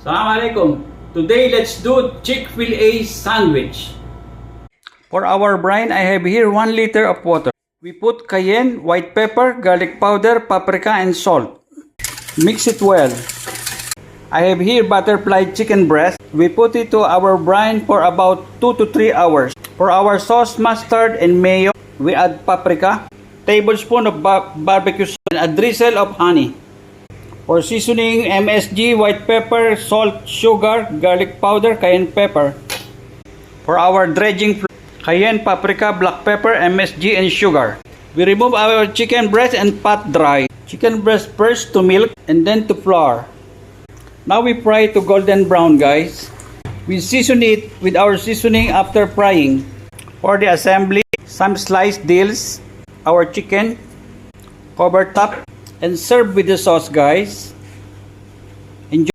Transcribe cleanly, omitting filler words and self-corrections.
Assalamualaikum. Today let's do Chick-fil-A sandwich. For our brine, I have here 1 liter of water. We put cayenne, white pepper, garlic powder, paprika, and salt. Mix it well. I have here butterfly chicken breast. We put it to our brine for about 2 to 3 hours. For our sauce, mustard and mayo, we add paprika, tablespoon of barbecue sauce, and a drizzle of honey. For seasoning, MSG, white pepper, salt, sugar, garlic powder, cayenne pepper. For our dredging, cayenne, paprika, black pepper, MSG, and sugar. We remove our chicken breast and pat dry. Chicken breast first to milk and then to flour. Now we fry to golden brown, guys. We season it with our seasoning after frying. For the assembly, some sliced dills, our chicken, cover top, and serve with the sauce, guys.